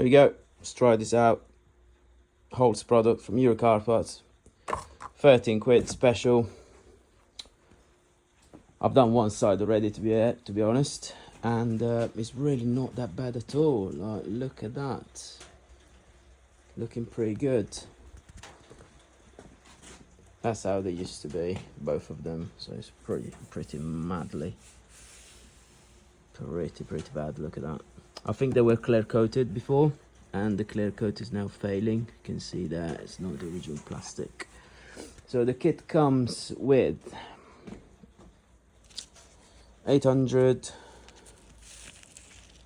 There we go. Let's try this out. Holt's product from Euro Car Parts. 13 quid special. I've done one side already, to be honest, and it's really not that bad at all. Like, look at that, looking pretty good. That's how they used to be, both of them. So it's pretty madly, pretty bad. Look at that. I think they were clear coated before, and the clear coat is now failing. You can see there it's not the original plastic. So the kit comes with 800,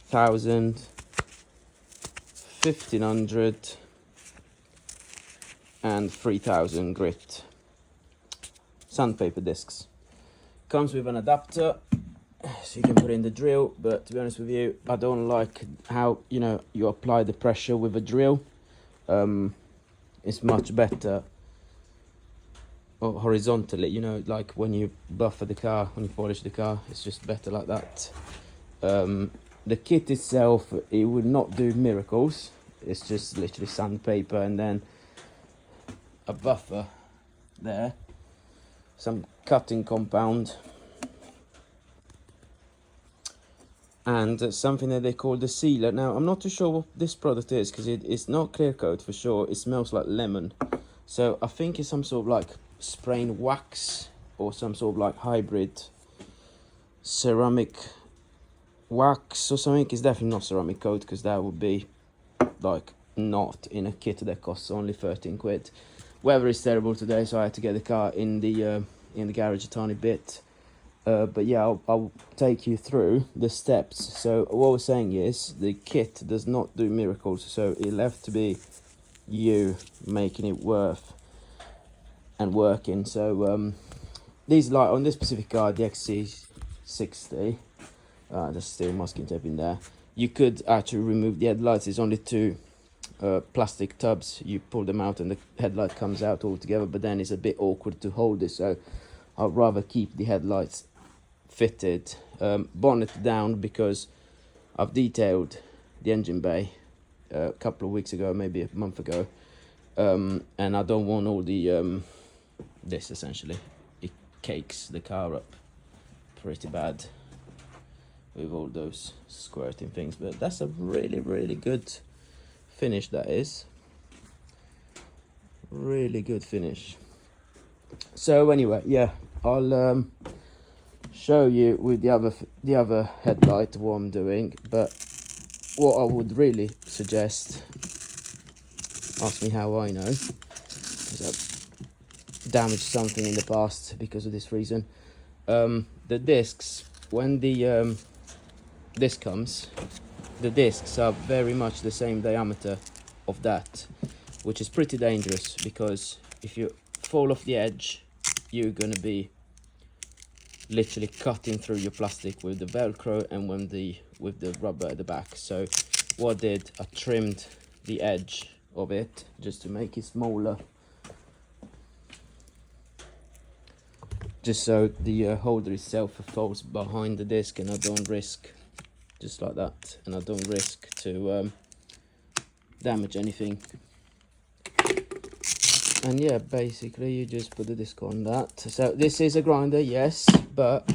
1000, 1500 and 3000 grit sandpaper discs. Comes with an adapter so you can put in the drill, but to be honest with you, I don't like how you apply the pressure with a drill. It's much better horizontally, like when you buffer the car, when you polish the car, it's just better like that. The kit itself, it would not do miracles. It's just literally sandpaper and then a buffer there, some cutting compound, and something that they call the sealer. Now I'm not too sure what this product is because it's not clear coat for sure. It smells like lemon, so I think it's some sort of like spraying wax or some sort of like hybrid ceramic wax or something. It's definitely not ceramic coat because that would be like not in a kit that costs only 13 quid. Weather is terrible today, so I had to get the car in the garage a tiny bit. But yeah, I'll take you through the steps. So what we're saying is the kit does not do miracles, so it'll have to be you making it worth and working. So these light on this specific car, the XC60, there's still masking tape in there. You could actually remove the headlights. There's only two plastic tubs. You pull them out and the headlight comes out all together, but then it's a bit awkward to hold it, so I'd rather keep the headlights fitted. Bonnet down because I've detailed the engine bay a couple of weeks ago, maybe a month ago, and I don't want all the this essentially, it cakes the car up pretty bad with all those squirting things. But that's a really good finish. That is really good finish. So anyway, yeah, I'll show you with the other headlight what I'm doing. But what I would really suggest, ask me how I know, because I've damaged something in the past because of this reason. The discs, when the disc comes, the discs are very much the same diameter of that, which is pretty dangerous because if you fall off the edge, you're gonna be literally cutting through your plastic with the Velcro and with the rubber at the back. So what I did, I trimmed the edge of it just to make it smaller, just so the holder itself falls behind the disc, and I don't risk, just like that, and I don't risk to damage anything. And yeah, basically you just put the disc on that. So this is a grinder, yes, but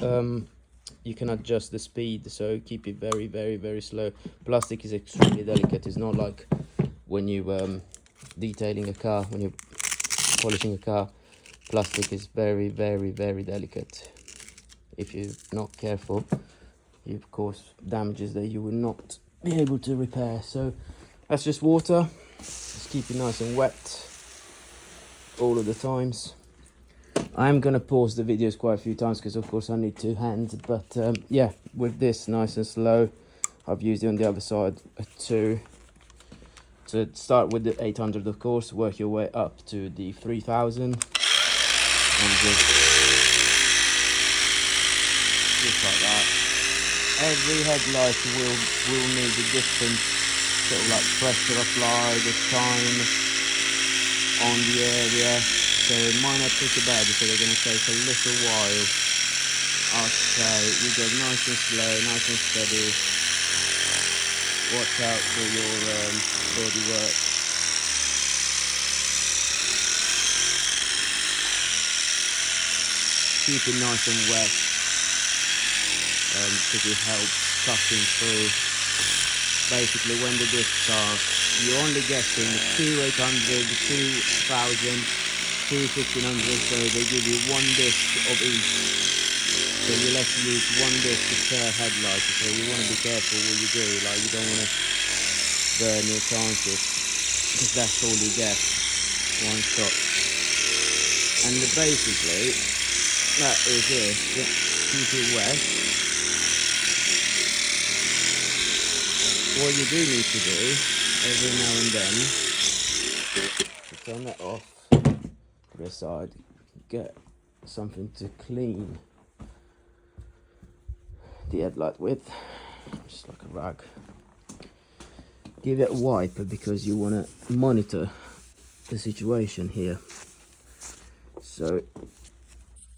you can adjust the speed, so keep it very slow. Plastic is extremely delicate. It's not like when you detailing a car, when you're polishing a car. Plastic is very delicate. If you're not careful, you cause damages that you will not be able to repair. So that's just water. Just keep it nice and wet all of the times. I'm gonna pause the videos quite a few times because of course I need two hands, but yeah, with this nice and slow. I've used it on the other side too. So start with the 800, of course, work your way up to the 3000, and just like that. Every headlight will need a different sort of like pressure applied, the time on the area, so it might not take a bad, so they're going to take a little while. Okay, you go nice and slow, nice and steady. watch out for your bodywork. Keep it nice and wet because it helps cutting through. Basically, when the discs are, you're only getting 2 800, 2000, 2 1500, so they give you one disc of each. So you'll have to use one disc per headlight, so you want to be careful what you do, like you don't want to burn your chances, because that's all you get, one shot. And basically, that is it, keep it wet. What you do need to do, every now and then, to turn that off to the side, get something to clean the headlight with, just like a rag. Give it a wipe because you want to monitor the situation here. So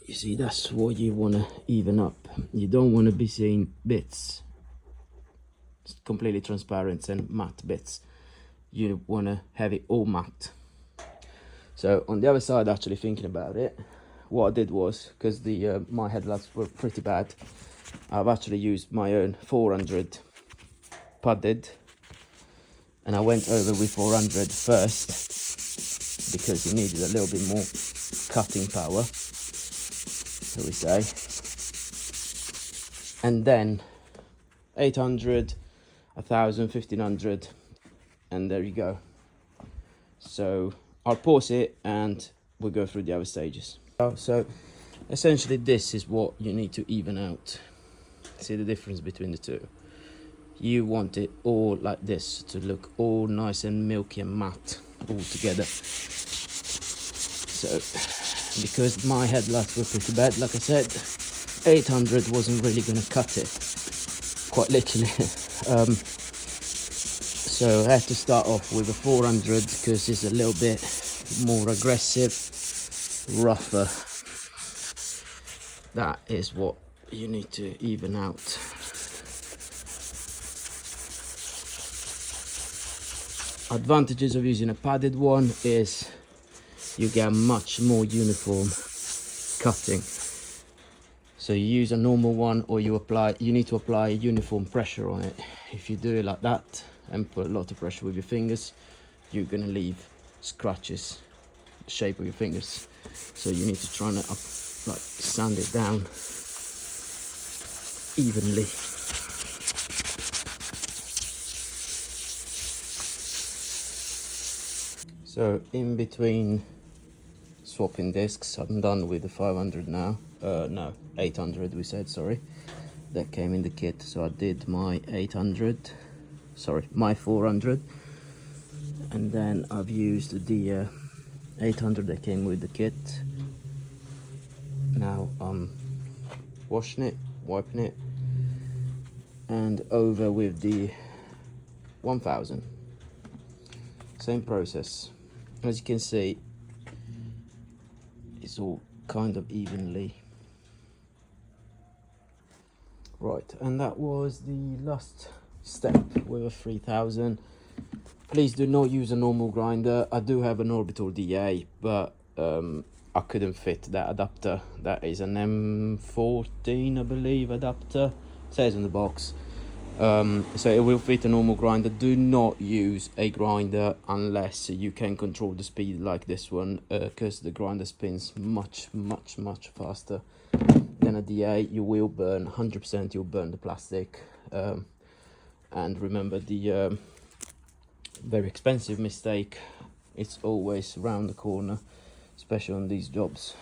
you see, that's what you want to even up. You don't want to be seeing bits, completely transparent and matte bits. You want to have it all matte. So on the other side, actually thinking about it, what I did was, because the my headlights were pretty bad, I've actually used my own 400 padded, and I went over with 400 first because it needed a little bit more cutting power, shall we say, and then 800, 1000, 1500, and there you go. So I'll pause it and we'll go through the other stages. So essentially this is what you need to even out. See the difference between the two? You want it all like this to look all nice and milky and matte all together. So because my headlights were pretty bad, like I said, 800 wasn't really going to cut it, quite literally. So I had to start off with a 400 because it's a little bit more aggressive, rougher. That is what you need to even out. Advantages of using a padded one is you get much more uniform cutting. So you use a normal one, or you need to apply uniform pressure on it. If you do it like that and put a lot of pressure with your fingers, you're gonna leave scratches the shape of your fingers. So you need to try and sand it down evenly. So in between swapping discs, I'm done with the 500 now. No, 800 we said, sorry. That came in the kit, so I did my 800, sorry, my 400. And then I've used the 800 that came with the kit. Now I'm washing it, wiping it, and over with the 1000. Same process. As you can see, it's all kind of evenly. Right, and that was the last step with a 3000. Please do not use a normal grinder. I do have an orbital DA, but I couldn't fit that adapter. That is an M14, I believe, adapter. It says on the box. So it will fit a normal grinder. Do not use a grinder unless you can control the speed like this one, because the grinder spins much faster than a DA. You will burn 100%. You'll burn the plastic. And remember the very expensive mistake. It's always round the corner, especially on these jobs.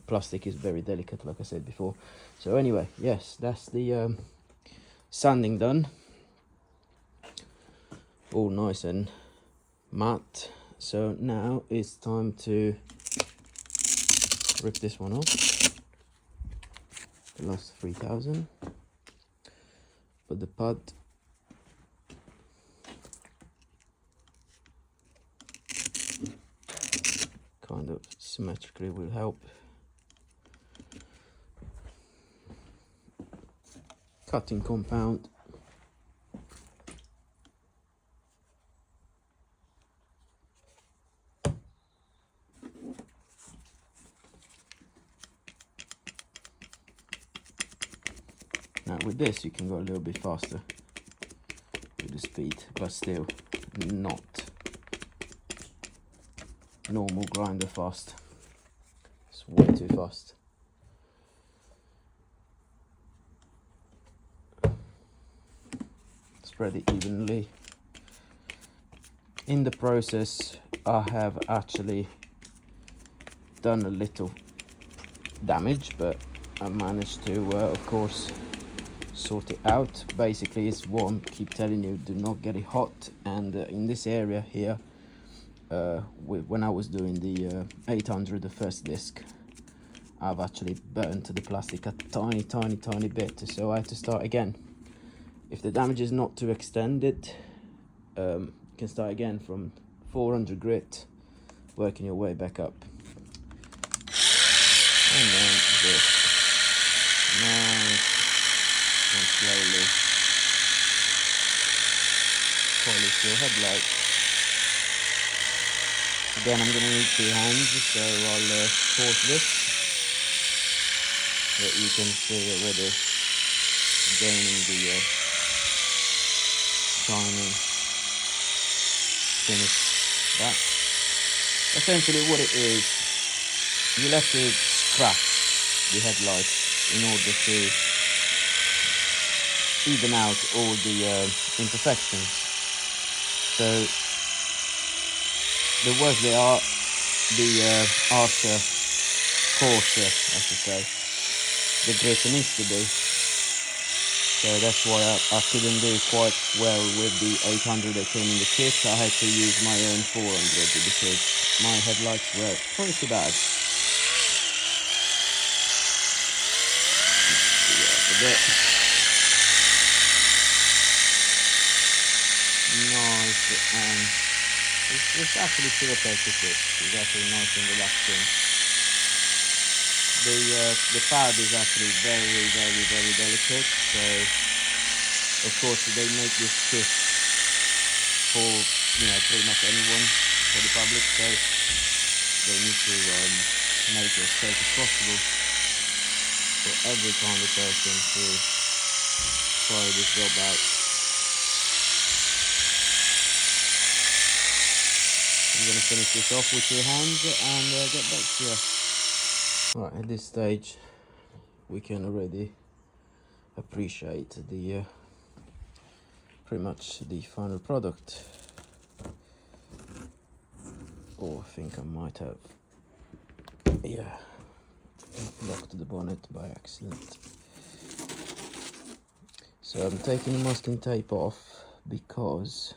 Plastic is very delicate, like I said before. So anyway, yes, that's the sanding done, all nice and matte. So now it's time to rip this one off, the last 3000, put the pad kind of symmetrically will help. Cutting compound, with this you can go a little bit faster with the speed, but still not normal grinder fast. It's way too fast. Spread it evenly. In the process I have actually done a little damage, but I managed to of course sort it out. Basically it's one, keep telling you, do not get it hot, and in this area here when I was doing the 800, the first disc, I've actually burnt the plastic a tiny bit, so I had to start again. If the damage is not too extended, you can start again from 400 grit, working your way back up. And then this. Nice and slowly polish your headlight. Again, I'm going to need 2 hands, so I'll pause this, that you can see already gaining the shining finish back. Essentially what it is, you'll have to scratch the headlight in order to even out all the imperfections. So the worse they are, the harsher, coarser, I should say, the grit needs to be. So that's why I couldn't do quite well with the 800 that came in the kit. I had to use my own 400 because my headlights were pretty bad. A bit. Nice, and it's actually still okay to fit. It's actually nice and relaxing. The pad is actually very delicate, so of course they make this kit for, you know, pretty much anyone, for the public, so they need to make it as safe as possible for every kind of person to try this job out. I'm going to finish this off with 2 hands and get back to you. Right, at this stage we can already appreciate the pretty much the final product. Oh, I think I might have locked the bonnet by accident. So I'm taking the masking tape off because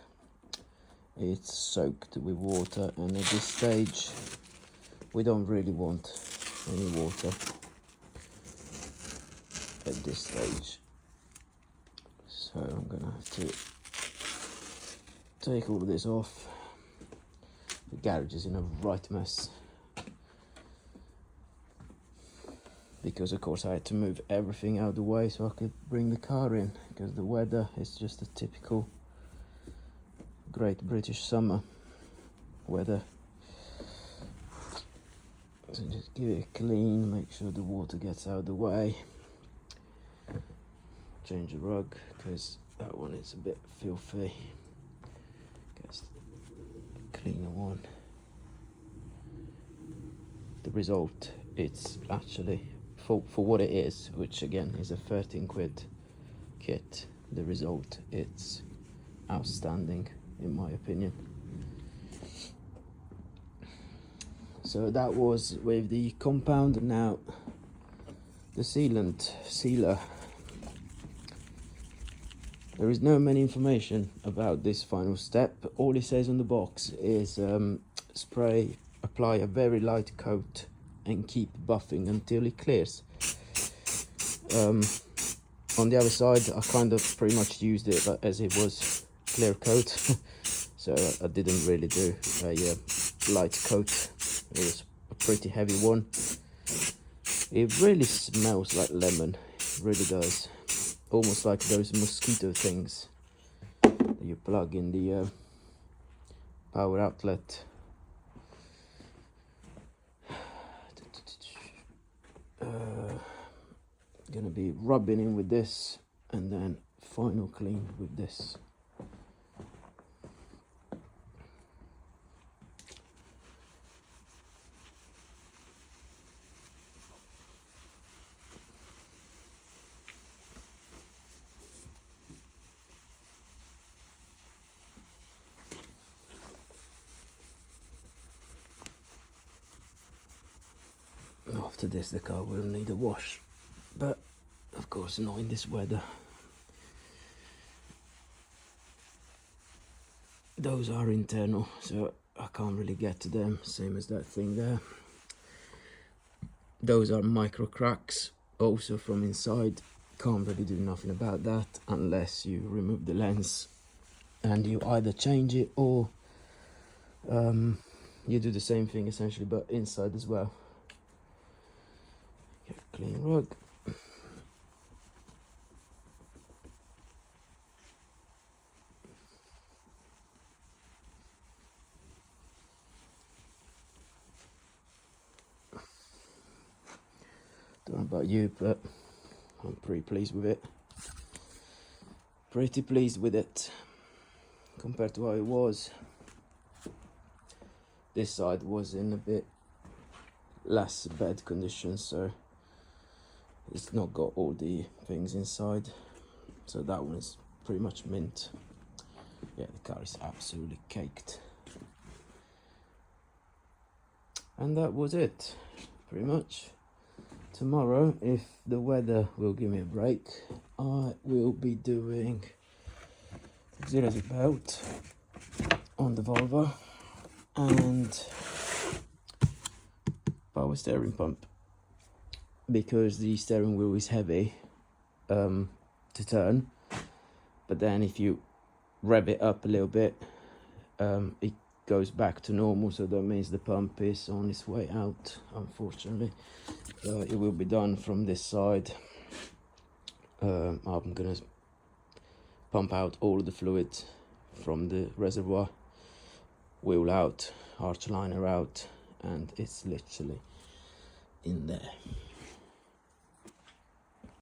it's soaked with water, and at this stage we don't really want any water at this stage, so I'm gonna have to take all of this off. The garage is in a right mess because of course I had to move everything out of the way so I could bring the car in, because the weather is just a typical Great British summer weather. So just give it a clean, make sure the water gets out of the way. Change the rug because that one is a bit filthy. Get a cleaner one. The result, it's actually, for what it is, which again is a 13 quid kit, the result, it's outstanding in my opinion. So that was with the compound. Now the sealer, there is no many information about this final step. All it says on the box is apply a very light coat and keep buffing until it clears. On the other side I kind of pretty much used it as it was clear coat so I didn't really do a light coat. It was a pretty heavy one. It really smells like lemon, it really does. Almost like those mosquito things that you plug in the power outlet. Gonna be rubbing in with this and then final clean with this. After this the car will need a wash, but of course not in this weather. Those are internal, so I can't really get to them, same as that thing there. Those are micro cracks, also from inside. Can't really do nothing about that unless you remove the lens and you either change it or you do the same thing essentially, but inside as well. Get a clean rug. Don't know about you, but I'm pretty pleased with it. Pretty pleased with it compared to how it was. This side was in a bit less bad condition, so it's not got all the things inside. So that one is pretty much mint. Yeah, the car is absolutely caked. And that was it, pretty much. Tomorrow, if the weather will give me a break, I will be doing auxiliary belt on the Volvo and power steering pump, because the steering wheel is heavy to turn, but then if you rev it up a little bit, it goes back to normal, so that means the pump is on its way out, unfortunately. It will be done from this side. I'm gonna pump out all the fluid from the reservoir, wheel out, arch liner out, and it's literally in there.